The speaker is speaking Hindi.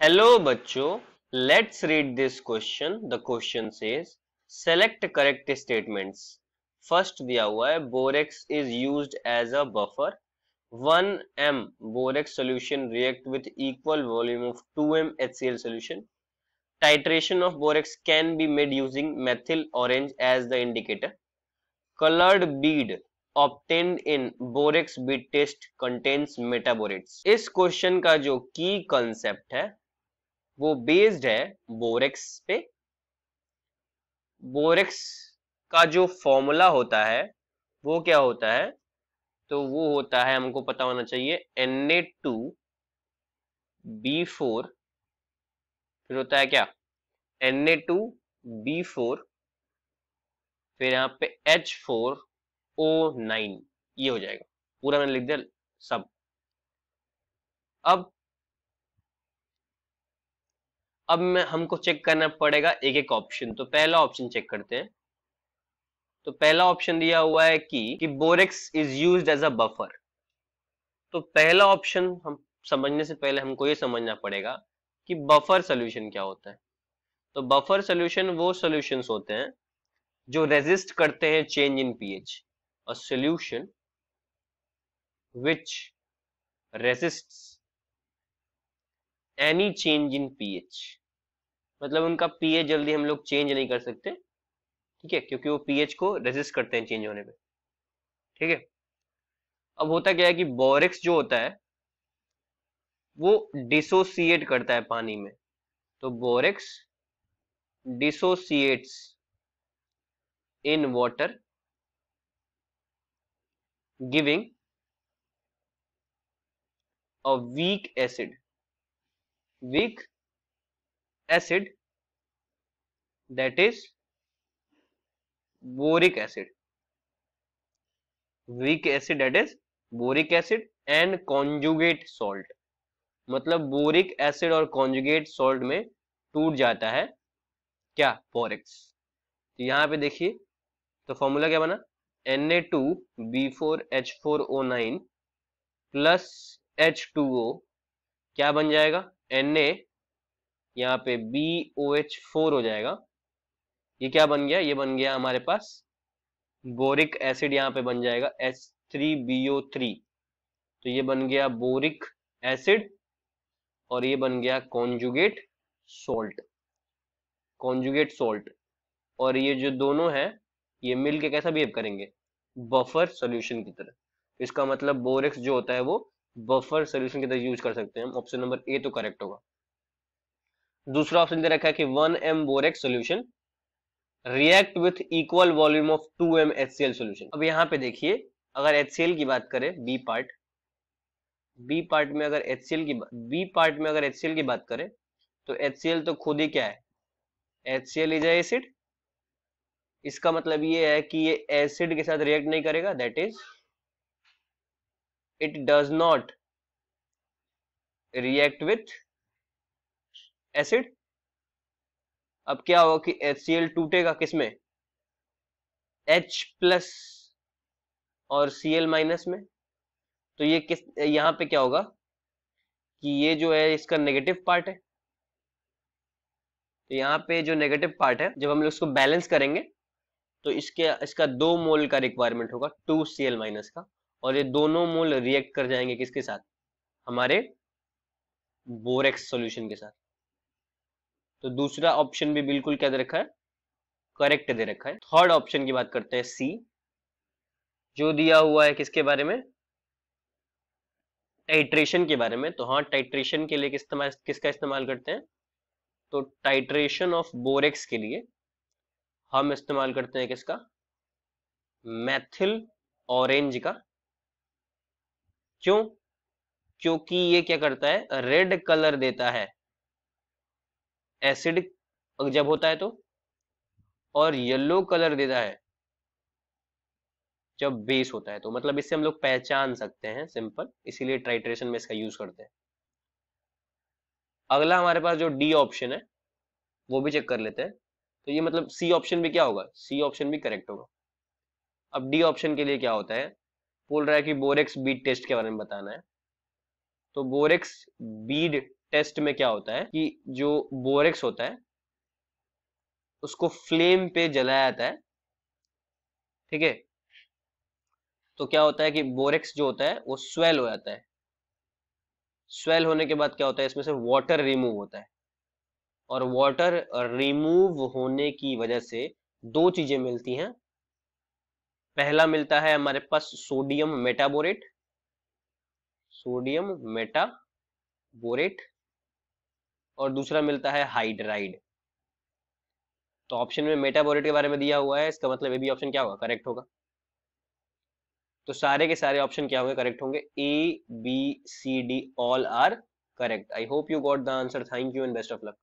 हेलो बच्चों, let's read this question. The question says select correct statements. First दिया हुआ है borax is used as a buffer. 1m borax solution react with equal volume of 2m HCl solution. Titration of borax can be made using methyl orange as the indicator. Colored bead obtained in borax bead test contains metaborates. इस क्वेश्चन का जो की कंसेप्ट है वो बेस्ड है बोरेक्स पे। बोरेक्स का जो फॉर्मूला होता है वो क्या होता है, तो वो होता है, हमको पता होना चाहिए, Na2B4, फिर होता है क्या, Na2B4, फिर यहाँ पे H4O9, ये हो जाएगा। पूरा मैंने लिख दिया सब। अब मैं हमको चेक करना पड़ेगा एक एक ऑप्शन। तो पहला ऑप्शन चेक करते हैं। तो पहला ऑप्शन दिया हुआ है कि borax is used as a buffer. तो पहला ऑप्शन हम समझने से पहले हमको ये समझना पड़ेगा कि बफर सॉल्यूशन क्या होता है। तो बफर सॉल्यूशन वो सॉल्यूशंस होते हैं जो रेजिस्ट करते हैं change in pH. A solution which resists any change in pH, मतलब उनका पीएच जल्दी हम लोग चेंज नहीं कर सकते, ठीक है, क्योंकि वो पीएच को रेजिस्ट करते हैं चेंज होने पे। ठीक है, अब होता क्या है कि बोरेक्स जो होता है वो डिसोसिएट करता है पानी में। तो borax dissociates in water giving a weak acid that is boric acid, weak acid that is boric acid and conjugate salt, मतलब बोरिक एसिड और कॉन्जुगेट सॉल्ट में टूट जाता है क्या, बोरेक्स। तो यहाँ पे देखिए, तो फॉर्मूला क्या बना, Na2B4H4O9 प्लस H2O, क्या बन जाएगा, Na, यहाँ पे BOH4 हो जाएगा। ये क्या बन गया, ये बन गया हमारे पास बोरिक एसिड, यहाँ पे बन जाएगा H3BO3। तो ये बन गया बोरिक एसिड और ये बन गया कॉन्जुगेट सोल्ट। और ये जो दोनों है ये मिलके कैसा बिहेव करेंगे, बफर सॉल्यूशन की तरह। इसका मतलब बोरेक्स जो होता है वो बफर सॉल्यूशन की तरह यूज कर सकते हैं हम। ऑप्शन नंबर ए तो करेक्ट होगा। दूसरा ऑप्शन दे रखा है कि 1m borax solution react with equal volume of 2m HCl solution. अब यहाँ पे देखिए, अगर HCl की बात करें, बी पार्ट में अगर HCl की बात करें तो HCl तो खुद ही क्या है, HCl इज एसिड। इसका मतलब ये है कि ये एसिड के साथ रिएक्ट नहीं करेगा, that is it does not react with acid. अब क्या होगा कि HCl टूटेगा किसमें, H प्लस और Cl माइनस में। तो ये किस, यहाँ पे क्या होगा कि ये जो है इसका नेगेटिव पार्ट है। तो यहाँ पे जो नेगेटिव पार्ट है, जब हम लोग इसको बैलेंस करेंगे तो इसका 2 मोल का रिक्वायरमेंट होगा 2Cl माइनस का, और ये दोनों मोल रिएक्ट कर जाएंगे किसके साथ, हमारे बोरेक्स सॉल्यूशन के साथ। तो दूसरा ऑप्शन भी बिल्कुल क्या दे रखा है, करेक्ट दे रखा है। थर्ड ऑप्शन की बात करते हैं, सी, जो दिया हुआ है किसके बारे में, टाइट्रेशन के बारे में। तो हाँ, टाइट्रेशन के लिए किसका इस्तेमाल करते हैं, तो टाइट्रेशन ऑफ बोरेक्स के लिए हम इस्तेमाल करते हैं किसका, मैथिल ऑरेंज का। क्यों, क्योंकि ये क्या करता है, रेड कलर देता है एसिड जब होता है तो, और येलो कलर देता है जब बेस होता है तो। मतलब इससे हम लोग पहचान सकते हैं, सिंपल, इसीलिए टाइट्रेशन में इसका यूज करते हैं। अगला हमारे पास जो डी ऑप्शन है वो भी चेक कर लेते हैं। तो ये मतलब सी ऑप्शन भी क्या होगा, सी ऑप्शन भी करेक्ट होगा। अब डी ऑप्शन के लिए क्या होता है, बोल रहा है कि बोरेक्स बीड टेस्ट के बारे में बताना है। तो बोरेक्स बीड टेस्ट में क्या होता है कि जो बोरेक्स होता है उसको फ्लेम पे जलाया जाता है, ठीक है। तो क्या होता है कि बोरेक्स जो होता है वो स्वेल हो जाता है। स्वेल होने के बाद क्या होता है, इसमें से वाटर रिमूव होता है, और वाटर रिमूव होने की वजह से दो चीजें मिलती हैं। पहला मिलता है हमारे पास सोडियम मेटाबोरेट, सोडियम मेटाबोरेट, और दूसरा मिलता है हाइड्राइड। तो ऑप्शन में मेटाबोरेट के बारे में दिया हुआ है, इसका मतलब ये भी ऑप्शन क्या होगा, करेक्ट होगा। तो सारे के सारे ऑप्शन क्या होंगे, करेक्ट होंगे। A B C D all are correct. I hope you got the answer. Thank you and best of luck.